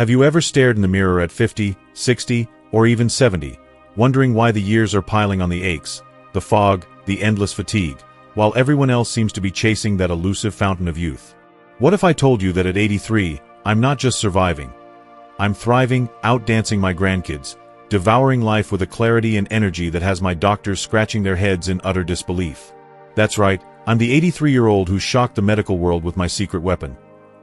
Have you ever stared in the mirror at 50, 60, or even 70, wondering why the years are piling on the aches, the fog, the endless fatigue, while everyone else seems to be chasing that elusive fountain of youth? What if I told you that at 83, I'm not just surviving? I'm thriving, outdancing my grandkids, devouring life with a clarity and energy that has my doctors scratching their heads in utter disbelief. That's right, I'm the 83-year-old who shocked the medical world with my secret weapon.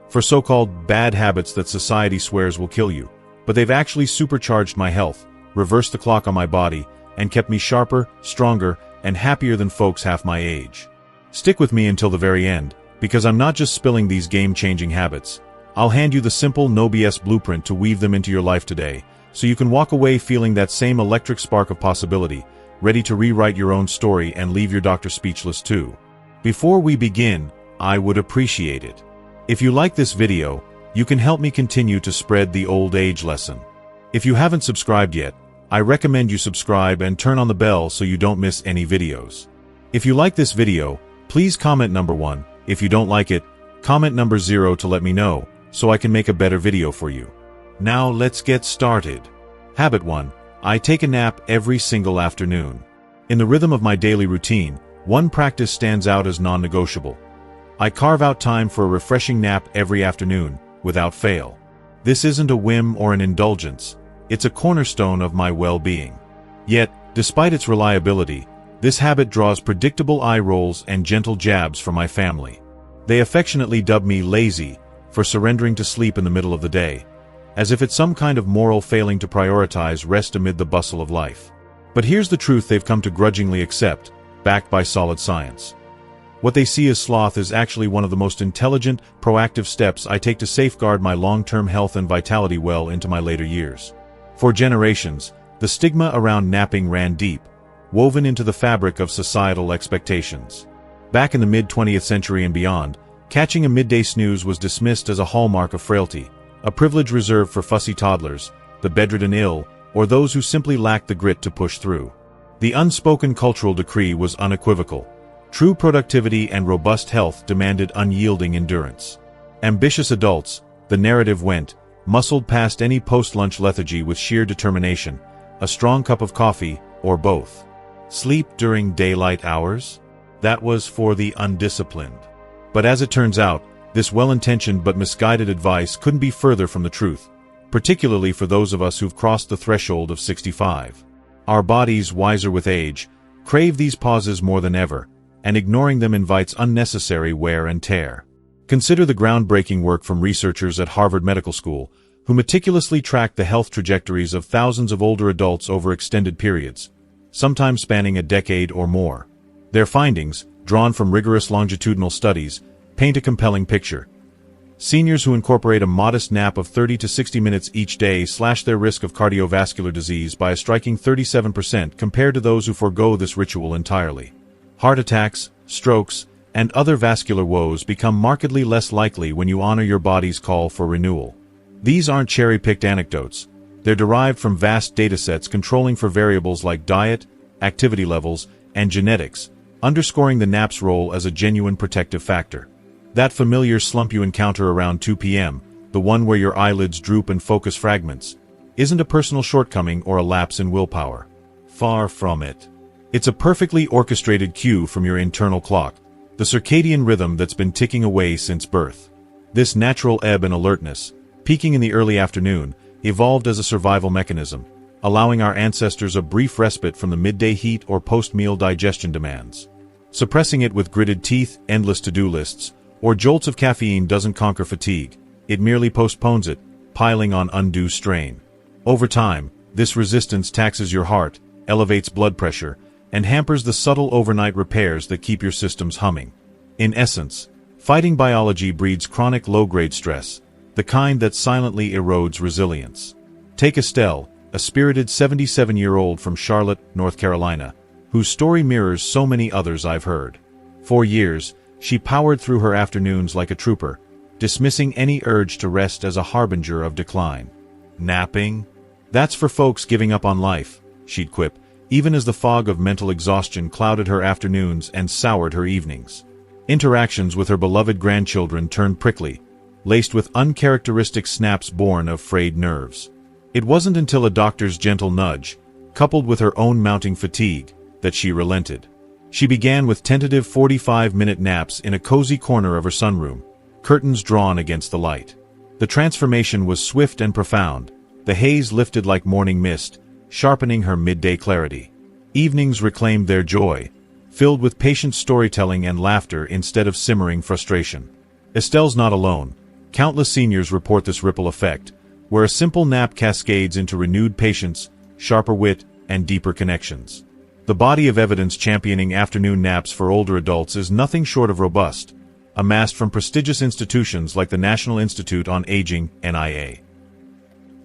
For so-called bad habits that society swears will kill you, but they've actually supercharged my health, reversed the clock on my body, and kept me sharper, stronger, and happier than folks half my age. Stick with me until the very end, because I'm not just spilling these game-changing habits. I'll hand you the simple, no BS blueprint to weave them into your life today, so you can walk away feeling that same electric spark of possibility, ready to rewrite your own story and leave your doctor speechless too. Before we begin, I would appreciate it if you like this video, you can help me continue to spread the old age lesson. If you haven't subscribed yet, I recommend you subscribe and turn on the bell so you don't miss any videos. If you like this video, please comment number 1. If you don't like it, comment number 0 to let me know, so I can make a better video for you. Now let's get started. Habit 1. I take a nap every single afternoon. In the rhythm of my daily routine, one practice stands out as non-negotiable. I carve out time for a refreshing nap every afternoon, without fail. This isn't a whim or an indulgence, it's a cornerstone of my well-being. Yet, despite its reliability, this habit draws predictable eye rolls and gentle jabs from my family. They affectionately dub me lazy for surrendering to sleep in the middle of the day, as if it's some kind of moral failing to prioritize rest amid the bustle of life. But here's the truth they've come to grudgingly accept, backed by solid science. What they see as sloth is actually one of the most intelligent, proactive steps I take to safeguard my long-term health and vitality well into my later years. For generations, the stigma around napping ran deep, woven into the fabric of societal expectations. Back in the mid-20th century and beyond, catching a midday snooze was dismissed as a hallmark of frailty, a privilege reserved for fussy toddlers, the bedridden ill, or those who simply lacked the grit to push through. The unspoken cultural decree was unequivocal. True productivity and robust health demanded unyielding endurance. Ambitious adults, the narrative went, muscled past any post-lunch lethargy with sheer determination, a strong cup of coffee, or both. Sleep during daylight hours? That was for the undisciplined. But as it turns out, this well-intentioned but misguided advice couldn't be further from the truth, particularly for those of us who've crossed the threshold of 65. Our bodies, wiser with age, crave these pauses more than ever, and ignoring them invites unnecessary wear and tear. Consider the groundbreaking work from researchers at Harvard Medical School, who meticulously tracked the health trajectories of thousands of older adults over extended periods, sometimes spanning a decade or more. Their findings, drawn from rigorous longitudinal studies, paint a compelling picture. Seniors who incorporate a modest nap of 30 to 60 minutes each day slash their risk of cardiovascular disease by a striking 37% compared to those who forego this ritual entirely. Heart attacks, strokes, and other vascular woes become markedly less likely when you honor your body's call for renewal. These aren't cherry-picked anecdotes. They're derived from vast datasets controlling for variables like diet, activity levels, and genetics, underscoring the nap's role as a genuine protective factor. That familiar slump you encounter around 2 p.m., the one where your eyelids droop and focus fragments, isn't a personal shortcoming or a lapse in willpower. Far from it. It's a perfectly orchestrated cue from your internal clock, the circadian rhythm that's been ticking away since birth. This natural ebb and alertness, peaking in the early afternoon, evolved as a survival mechanism, allowing our ancestors a brief respite from the midday heat or post-meal digestion demands. Suppressing it with gritted teeth, endless to-do lists, or jolts of caffeine doesn't conquer fatigue, it merely postpones it, piling on undue strain. Over time, this resistance taxes your heart, elevates blood pressure, and hampers the subtle overnight repairs that keep your systems humming. In essence, fighting biology breeds chronic low-grade stress, the kind that silently erodes resilience. Take Estelle, a spirited 77-year-old from Charlotte, North Carolina, whose story mirrors so many others I've heard. For years, she powered through her afternoons like a trooper, dismissing any urge to rest as a harbinger of decline. Napping? That's for folks giving up on life, she'd quip, even as the fog of mental exhaustion clouded her afternoons and soured her evenings. Interactions with her beloved grandchildren turned prickly, laced with uncharacteristic snaps born of frayed nerves. It wasn't until a doctor's gentle nudge, coupled with her own mounting fatigue, that she relented. She began with tentative 45-minute naps in a cozy corner of her sunroom, curtains drawn against the light. The transformation was swift and profound. The haze lifted like morning mist, sharpening her midday clarity. Evenings reclaimed their joy, filled with patient storytelling and laughter instead of simmering frustration. Estelle's not alone. Countless seniors report this ripple effect, where a simple nap cascades into renewed patience, sharper wit, and deeper connections. The body of evidence championing afternoon naps for older adults is nothing short of robust, amassed from prestigious institutions like the National Institute on Aging, NIA.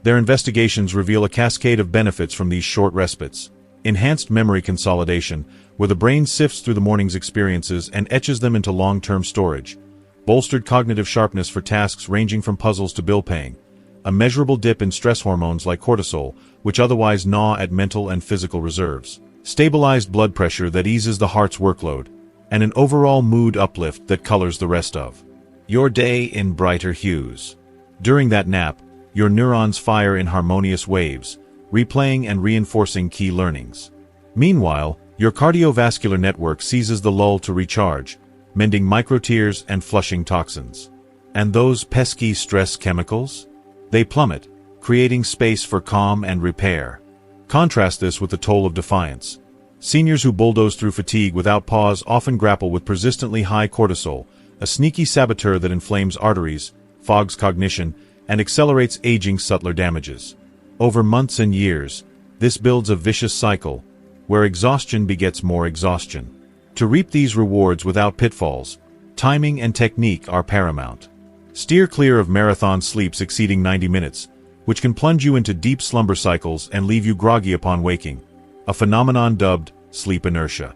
Their investigations reveal a cascade of benefits from these short respites. Enhanced memory consolidation, where the brain sifts through the morning's experiences and etches them into long-term storage. Bolstered cognitive sharpness for tasks ranging from puzzles to bill paying. A measurable dip in stress hormones like cortisol, which otherwise gnaw at mental and physical reserves. Stabilized blood pressure that eases the heart's workload. And an overall mood uplift that colors the rest of your day in brighter hues. During that nap, your neurons fire in harmonious waves, replaying and reinforcing key learnings. Meanwhile, your cardiovascular network seizes the lull to recharge, mending microtears and flushing toxins. And those pesky stress chemicals? They plummet, creating space for calm and repair. Contrast this with the toll of defiance. Seniors who bulldoze through fatigue without pause often grapple with persistently high cortisol, a sneaky saboteur that inflames arteries, fogs cognition, and accelerates aging's subtler damages. Over months and years, this builds a vicious cycle, where exhaustion begets more exhaustion. To reap these rewards without pitfalls, timing and technique are paramount. Steer clear of marathon sleeps exceeding 90 minutes, which can plunge you into deep slumber cycles and leave you groggy upon waking, a phenomenon dubbed sleep inertia.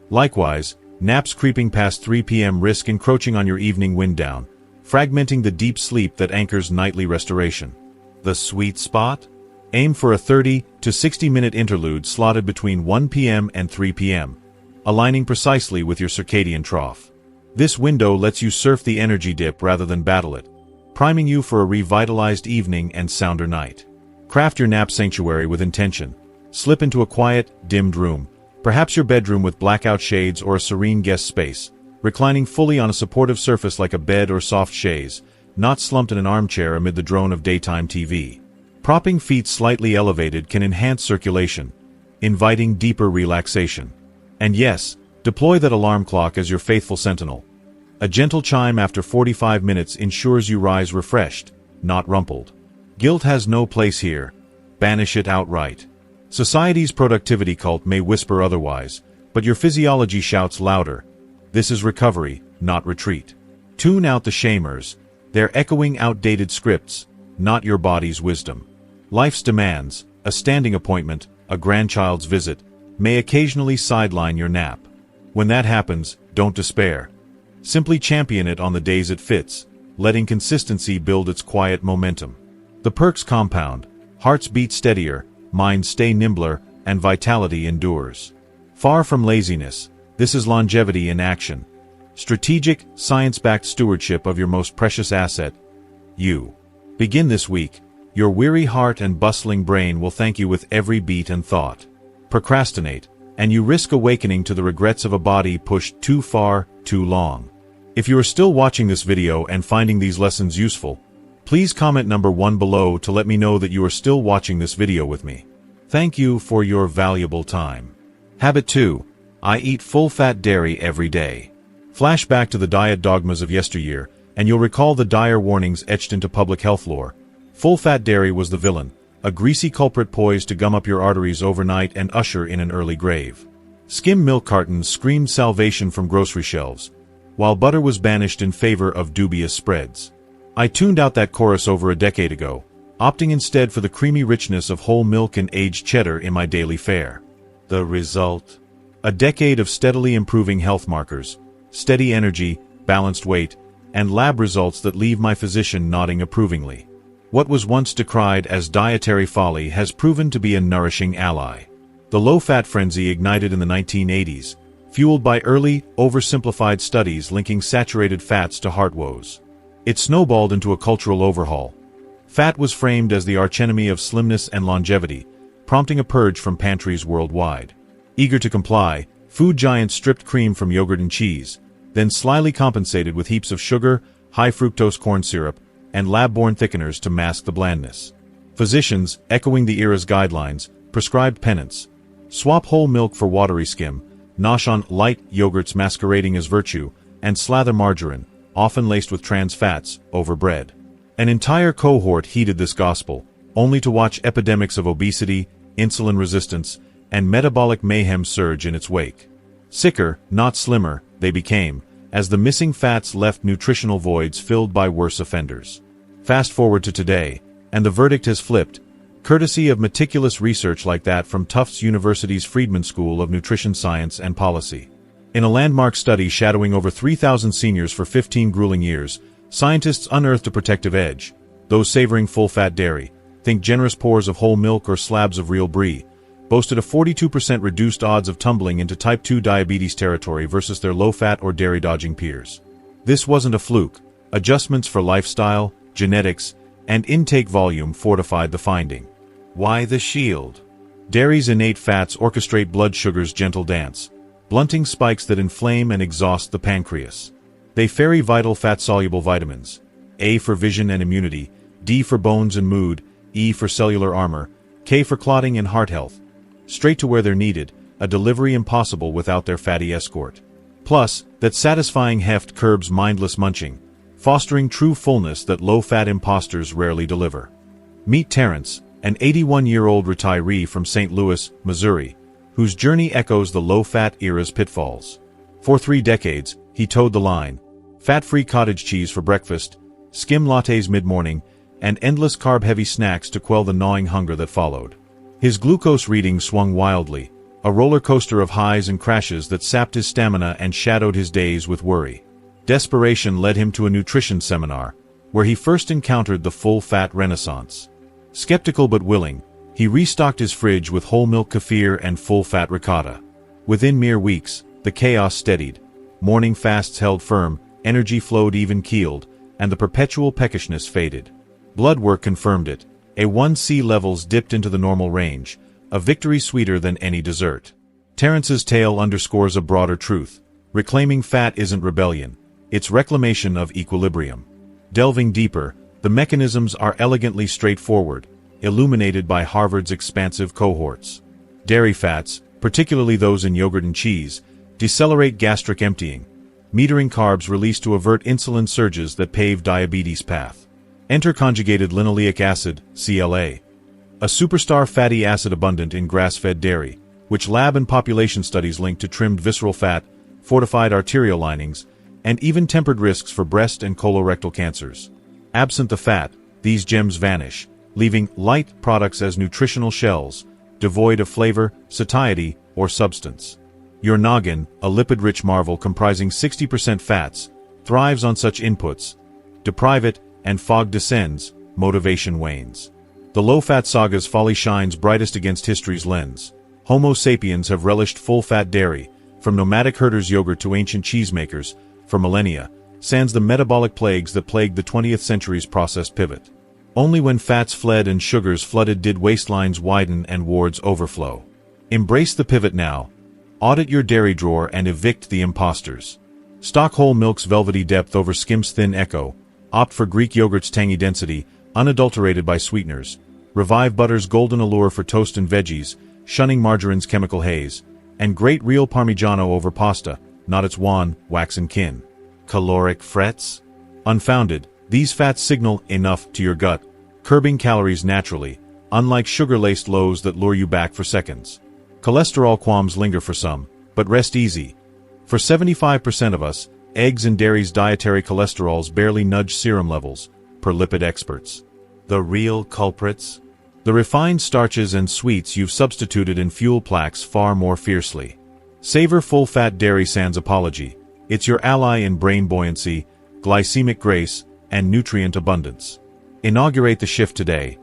Likewise, naps creeping past 3 p.m. risk encroaching on your evening wind down, fragmenting the deep sleep that anchors nightly restoration. The sweet spot? Aim for a 30 to 60-minute interlude slotted between 1 p.m. and 3 p.m., aligning precisely with your circadian trough. This window lets you surf the energy dip rather than battle it, priming you for a revitalized evening and sounder night. Craft your nap sanctuary with intention. Slip into a quiet, dimmed room, perhaps your bedroom with blackout shades or a serene guest space, reclining fully on a supportive surface like a bed or soft chaise, not slumped in an armchair amid the drone of daytime TV. Propping feet slightly elevated can enhance circulation, inviting deeper relaxation. And yes, deploy that alarm clock as your faithful sentinel. A gentle chime after 45 minutes ensures you rise refreshed, not rumpled. Guilt has no place here. Banish it outright. Society's productivity cult may whisper otherwise, but your physiology shouts louder. This is recovery, not retreat. Tune out the shamers. They're echoing outdated scripts, not your body's wisdom. Life's demands, a standing appointment, a grandchild's visit, may occasionally sideline your nap. When that happens, don't despair. Simply champion it on the days it fits, letting consistency build its quiet momentum. The perks compound, hearts beat steadier, minds stay nimbler, and vitality endures. Far from laziness, this is longevity in action. Strategic, science-backed stewardship of your most precious asset, you. Begin this week. Your weary heart and bustling brain will thank you with every beat and thought. Procrastinate, and you risk awakening to the regrets of a body pushed too far, too long. If you are still watching this video and finding these lessons useful, please comment number 1 below to let me know that you are still watching this video with me. Thank you for your valuable time. Habit 2. I eat full-fat dairy every day. Flash back to the diet dogmas of yesteryear, and you'll recall the dire warnings etched into public health lore. Full-fat dairy was the villain, a greasy culprit poised to gum up your arteries overnight and usher in an early grave. Skim milk cartons screamed salvation from grocery shelves, while butter was banished in favor of dubious spreads. I tuned out that chorus over a decade ago, opting instead for the creamy richness of whole milk and aged cheddar in my daily fare. The result? A decade of steadily improving health markers, steady energy, balanced weight, and lab results that leave my physician nodding approvingly. What was once decried as dietary folly has proven to be a nourishing ally. The low-fat frenzy ignited in the 1980s, fueled by early, oversimplified studies linking saturated fats to heart woes. It snowballed into a cultural overhaul. Fat was framed as the archenemy of slimness and longevity, prompting a purge from pantries worldwide. Eager to comply, food giants stripped cream from yogurt and cheese, then slyly compensated with heaps of sugar, high-fructose corn syrup, and lab-borne thickeners to mask the blandness. Physicians, echoing the era's guidelines, prescribed penance. Swap whole milk for watery skim, nosh on light yogurts masquerading as virtue, and slather margarine, often laced with trans fats, over bread. An entire cohort heeded this gospel, only to watch epidemics of obesity, insulin resistance, and metabolic mayhem surge in its wake. Sicker, not slimmer, they became, as the missing fats left nutritional voids filled by worse offenders. Fast forward to today, and the verdict has flipped, courtesy of meticulous research like that from Tufts University's Friedman School of Nutrition Science and Policy. In a landmark study shadowing over 3,000 seniors for 15 grueling years, scientists unearthed a protective edge. Those savoring full-fat dairy, think generous pours of whole milk or slabs of real brie, boasted a 42% reduced odds of tumbling into type 2 diabetes territory versus their low-fat or dairy-dodging peers. This wasn't a fluke. Adjustments for lifestyle, genetics, and intake volume fortified the finding. Why the shield? Dairy's innate fats orchestrate blood sugar's gentle dance, blunting spikes that inflame and exhaust the pancreas. They ferry vital fat-soluble vitamins, A for vision and immunity, D for bones and mood, E for cellular armor, K for clotting and heart health, straight to where they're needed, a delivery impossible without their fatty escort. Plus, that satisfying heft curbs mindless munching, fostering true fullness that low-fat imposters rarely deliver. Meet Terrence, an 81-year-old retiree from St. Louis, Missouri, whose journey echoes the low-fat era's pitfalls. For 3 decades, he towed the line. Fat-free cottage cheese for breakfast, skim lattes mid-morning, and endless carb-heavy snacks to quell the gnawing hunger that followed. His glucose readings swung wildly, a roller coaster of highs and crashes that sapped his stamina and shadowed his days with worry. Desperation led him to a nutrition seminar, where he first encountered the full-fat renaissance. Skeptical but willing, he restocked his fridge with whole milk kefir and full-fat ricotta. Within mere weeks, the chaos steadied. Morning fasts held firm, energy flowed even-keeled, and the perpetual peckishness faded. Blood work confirmed it. A1C levels dipped into the normal range, a victory sweeter than any dessert. Terrence's tale underscores a broader truth. Reclaiming fat isn't rebellion, it's reclamation of equilibrium. Delving deeper, the mechanisms are elegantly straightforward, illuminated by Harvard's expansive cohorts. Dairy fats, particularly those in yogurt and cheese, decelerate gastric emptying, metering carbs released to avert insulin surges that pave diabetes' path. Enter conjugated linoleic acid, CLA, a superstar fatty acid abundant in grass-fed dairy, which lab and population studies link to trimmed visceral fat, fortified arterial linings, and even tempered risks for breast and colorectal cancers. Absent the fat, these gems vanish, leaving light products as nutritional shells, devoid of flavor, satiety, or substance. Your noggin, a lipid-rich marvel comprising 60% fats, thrives on such inputs. Deprive it, and fog descends, motivation wanes. The low-fat saga's folly shines brightest against history's lens. Homo sapiens have relished full-fat dairy, from nomadic herders' yogurt to ancient cheesemakers, for millennia, sans the metabolic plagues that plagued the 20th century's processed pivot. Only when fats fled and sugars flooded did waistlines widen and wards overflow. Embrace the pivot now. Audit your dairy drawer and evict the imposters. Stock whole milk's velvety depth over skim's thin echo. Opt for Greek yogurt's tangy density, unadulterated by sweeteners. Revive butter's golden allure for toast and veggies, shunning margarine's chemical haze. And grate real Parmigiano over pasta, not its wan, waxen kin. Caloric frets? Unfounded, these fats signal enough to your gut, curbing calories naturally, unlike sugar-laced lows that lure you back for seconds. Cholesterol qualms linger for some, but rest easy. For 75% of us, eggs and dairy's dietary cholesterols barely nudge serum levels, per lipid experts. The real culprits? The refined starches and sweets you've substituted in fuel plaques far more fiercely. Savor full-fat dairy sans apology. It's your ally in brain buoyancy, glycemic grace, and nutrient abundance. Inaugurate the shift today.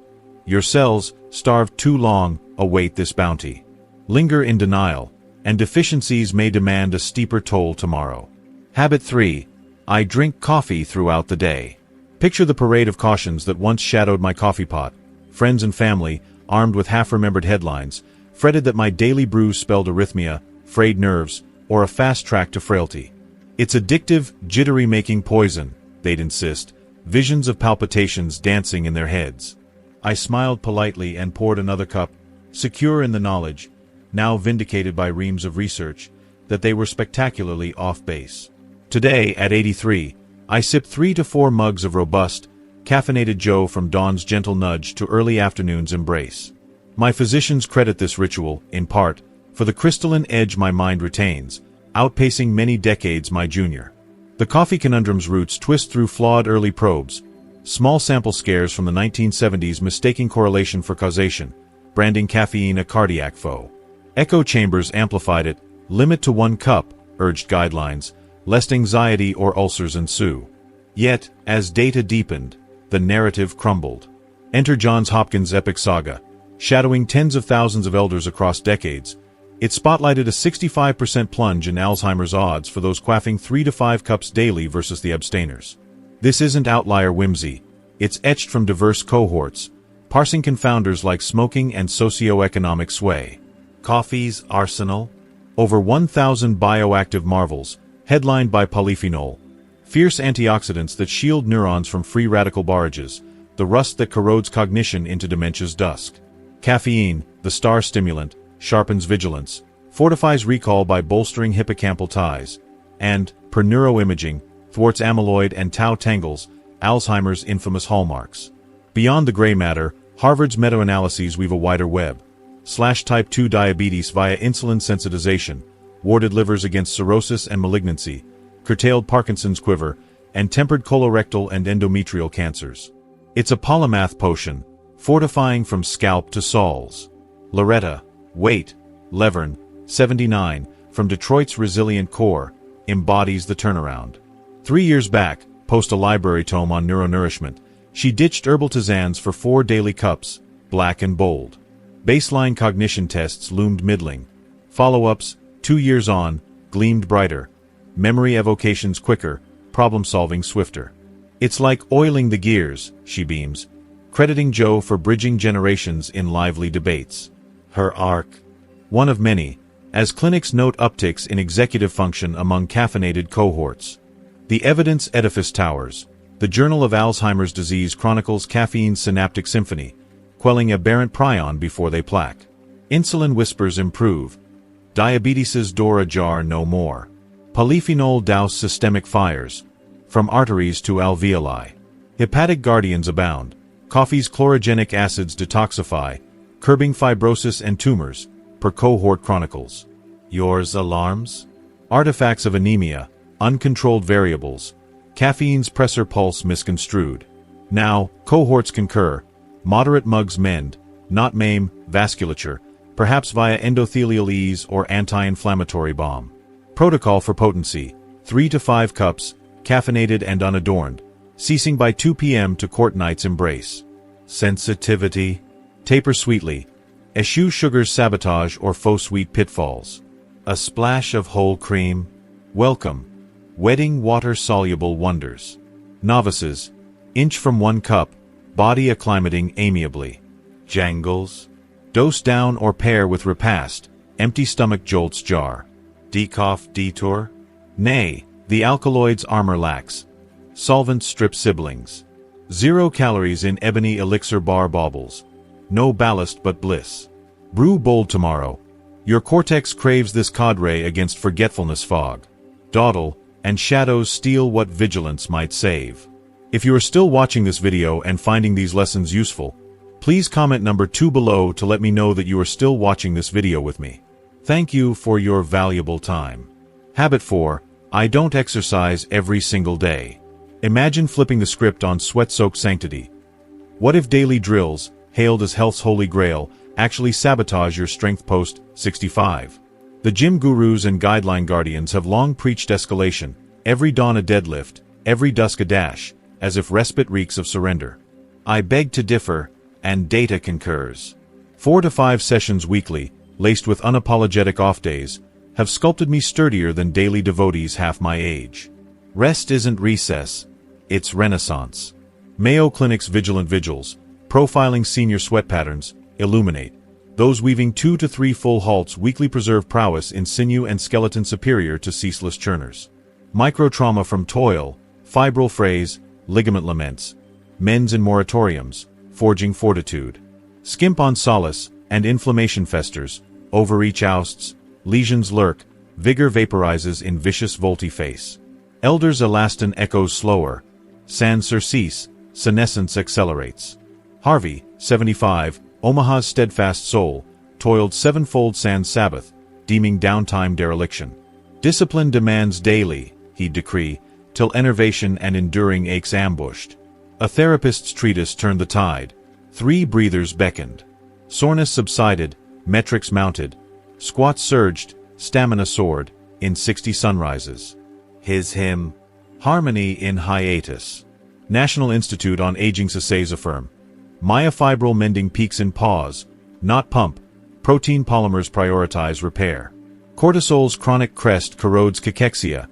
Your cells, starved too long, await this bounty. Linger in denial, and deficiencies may demand a steeper toll tomorrow. Habit 3. I drink coffee throughout the day. Picture the parade of cautions that once shadowed my coffee pot. Friends and family, armed with half-remembered headlines, fretted that my daily brews spelled arrhythmia, frayed nerves, or a fast track to frailty. It's addictive, jittery-making poison, they'd insist, visions of palpitations dancing in their heads. I smiled politely and poured another cup, secure in the knowledge, now vindicated by reams of research, that they were spectacularly off base. Today, at 83, I sip 3 to 4 mugs of robust, caffeinated Joe from dawn's gentle nudge to early afternoon's embrace. My physicians credit this ritual, in part, for the crystalline edge my mind retains, outpacing many decades my junior. The coffee conundrum's roots twist through flawed early probes, small sample scares from the 1970s mistaking correlation for causation, branding caffeine a cardiac foe. Echo chambers amplified it, limit to 1 cup, urged guidelines, lest anxiety or ulcers ensue. Yet, as data deepened, the narrative crumbled. Enter Johns Hopkins' epic saga. Shadowing tens of thousands of elders across decades, it spotlighted a 65% plunge in Alzheimer's odds for those quaffing 3 to 5 cups daily versus the abstainers. This isn't outlier whimsy. It's etched from diverse cohorts, parsing confounders like smoking and socioeconomic sway. Coffee's arsenal? Over 1,000 bioactive marvels, headlined by polyphenol, fierce antioxidants that shield neurons from free radical barrages, the rust that corrodes cognition into dementia's dusk. Caffeine, the star stimulant, sharpens vigilance, fortifies recall by bolstering hippocampal ties, and, per neuroimaging, thwarts amyloid and tau tangles, Alzheimer's infamous hallmarks. Beyond the gray matter, Harvard's meta-analyses weave a wider web. Type 2 diabetes via insulin sensitization, warded livers against cirrhosis and malignancy, curtailed Parkinson's quiver, and tempered colorectal and endometrial cancers. It's a polymath potion, fortifying from scalp to soles. Loretta, wait, Levern, 79, from Detroit's resilient core, embodies the turnaround. 3 years back, post a library tome on neuronourishment, she ditched herbal tisanes for 4 daily cups, black and bold. Baseline cognition tests loomed middling. Follow-ups, 2 years on, gleamed brighter. Memory evocations quicker, problem-solving swifter. It's like oiling the gears, she beams, crediting Joe for bridging generations in lively debates. Her arc, one of many, as clinics note upticks in executive function among caffeinated cohorts. The evidence edifice towers. The Journal of Alzheimer's Disease chronicles caffeine's synaptic symphony, quelling aberrant prion before they plaque. Insulin whispers improve. Diabetes's door ajar no more. Polyphenol douse systemic fires, from arteries to alveoli. Hepatic guardians abound. Coffee's chlorogenic acids detoxify, curbing fibrosis and tumors, per cohort chronicles. Yours alarms? Artifacts of anemia, uncontrolled variables, caffeine's pressor pulse misconstrued. Now, cohorts concur. Moderate mugs mend, not maim, vasculature, perhaps via endothelial ease or anti-inflammatory balm. Protocol for potency, 3 to 5 cups, caffeinated and unadorned, ceasing by 2 p.m. to court night's embrace. Sensitivity, taper sweetly, eschew sugar's sabotage or faux sweet pitfalls. A splash of whole cream, welcome. Wedding water-soluble wonders. Novices, inch from 1 cup, body acclimating amiably. Jangles, dose down or pair with repast, empty stomach jolts jar. Decoff detour? Nay, the alkaloids armor lacks. Solvent strip siblings. 0 calories in ebony elixir bar baubles. No ballast but bliss. Brew bold tomorrow. Your cortex craves this cadre against forgetfulness fog. Dawdle, and shadows steal what vigilance might save. If you are still watching this video and finding these lessons useful, please comment number 2 below to let me know that you are still watching this video with me. Thank you for your valuable time. Habit 4. I don't exercise every single day. Imagine flipping the script on sweat-soaked sanctity. What if daily drills, hailed as health's holy grail, actually sabotage your strength post 65? The gym gurus and guideline guardians have long preached escalation, every dawn a deadlift, every dusk a dash, as if respite reeks of surrender. I beg to differ, and data concurs. 4 to 5 sessions weekly, laced with unapologetic off days, have sculpted me sturdier than daily devotees half my age. Rest isn't recess, it's renaissance. Mayo Clinic's Vigilant Vigils, profiling senior sweat patterns, illuminate. Those weaving 2 to 3 full halts weekly preserve prowess in sinew and skeleton superior to ceaseless churners. Microtrauma from toil, fibril frays, ligament laments. Mends in moratoriums, forging fortitude. Skimp on solace, and inflammation festers, overreach ousts, lesions lurk, vigor vaporizes in vicious volte-face. Elders elastin echoes slower. Sans surcease, senescence accelerates. Harvey, 75, Omaha's steadfast soul, toiled sevenfold sans Sabbath, deeming downtime dereliction. Discipline demands daily, he'd decree, till enervation and enduring aches ambushed. A therapist's treatise turned the tide. 3 breathers beckoned. Soreness subsided, metrics mounted. Squats surged, stamina soared, in 60 sunrises. His hymn, Harmony in Hiatus. National Institute on Aging says affirm. Myofibril mending peaks in pause, not pump. Protein polymers prioritize repair. Cortisol's chronic crest corrodes cachexia.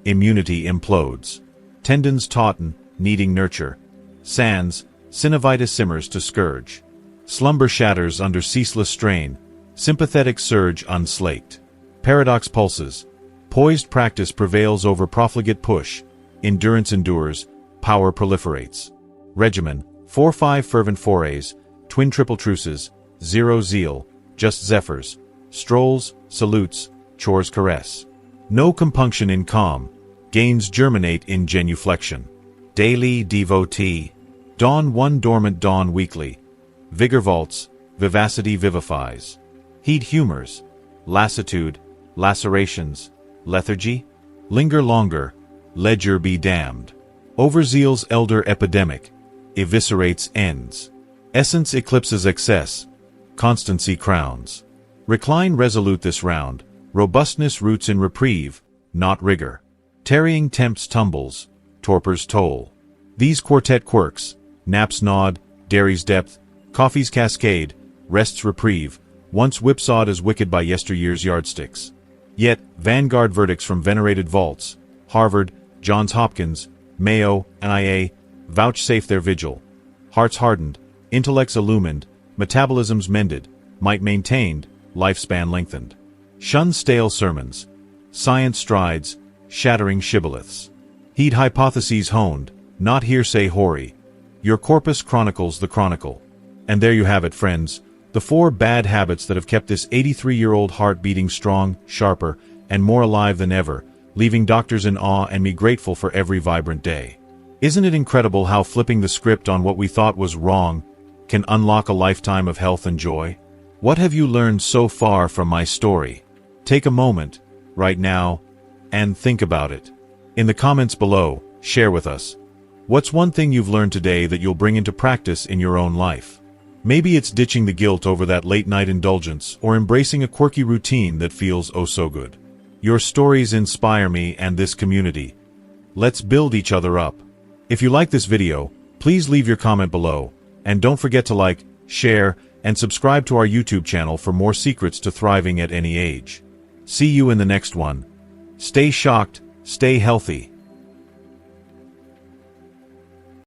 Immunity implodes. Tendons tauten, needing nurture. Sans, synovitis simmers to scourge. Slumber shatters under ceaseless strain. Sympathetic surge unslaked. Paradox pulses. Poised practice prevails over profligate push. Endurance endures. Power proliferates. Regimen, 4-5 fervent forays, twin triple truces, 0 zeal, just zephyrs, strolls, salutes, chores caress. No compunction in calm, gains germinate in genuflection. Daily devotee, dawn one dormant dawn weekly. Vigor vaults, vivacity vivifies. Heat humors, lassitude, lacerations, lethargy, linger longer, ledger be damned. Overzeal's elder epidemic, eviscerates ends. Essence eclipses excess, constancy crowns. Recline resolute this round, robustness roots in reprieve, not rigor. Tarrying tempts tumbles, torpors toll. These quartet quirks, naps nod, dairy's depth, coffee's cascade, rest's reprieve, once whipsawed as wicked by yesteryear's yardsticks. Yet, vanguard verdicts from venerated vaults, Harvard, Johns Hopkins, Mayo, NIA, vouchsafe their vigil. Hearts hardened, intellects illumined, metabolisms mended, might maintained, lifespan lengthened. Shun stale sermons. Science strides, shattering shibboleths. Heed hypotheses honed, not hearsay hoary. Your corpus chronicles the chronicle. And there you have it, friends, the 4 bad habits that have kept this 83-year-old heart beating strong, sharper, and more alive than ever, leaving doctors in awe and me grateful for every vibrant day. Isn't it incredible how flipping the script on what we thought was wrong can unlock a lifetime of health and joy? What have you learned so far from my story? Take a moment, right now, and think about it. In the comments below, share with us. What's one thing you've learned today that you'll bring into practice in your own life? Maybe it's ditching the guilt over that late-night indulgence or embracing a quirky routine that feels oh so good. Your stories inspire me and this community. Let's build each other up. If you like this video, please leave your comment below, and don't forget to like, share, and subscribe to our YouTube channel for more secrets to thriving at any age. See you in the next one. Stay shocked, stay healthy.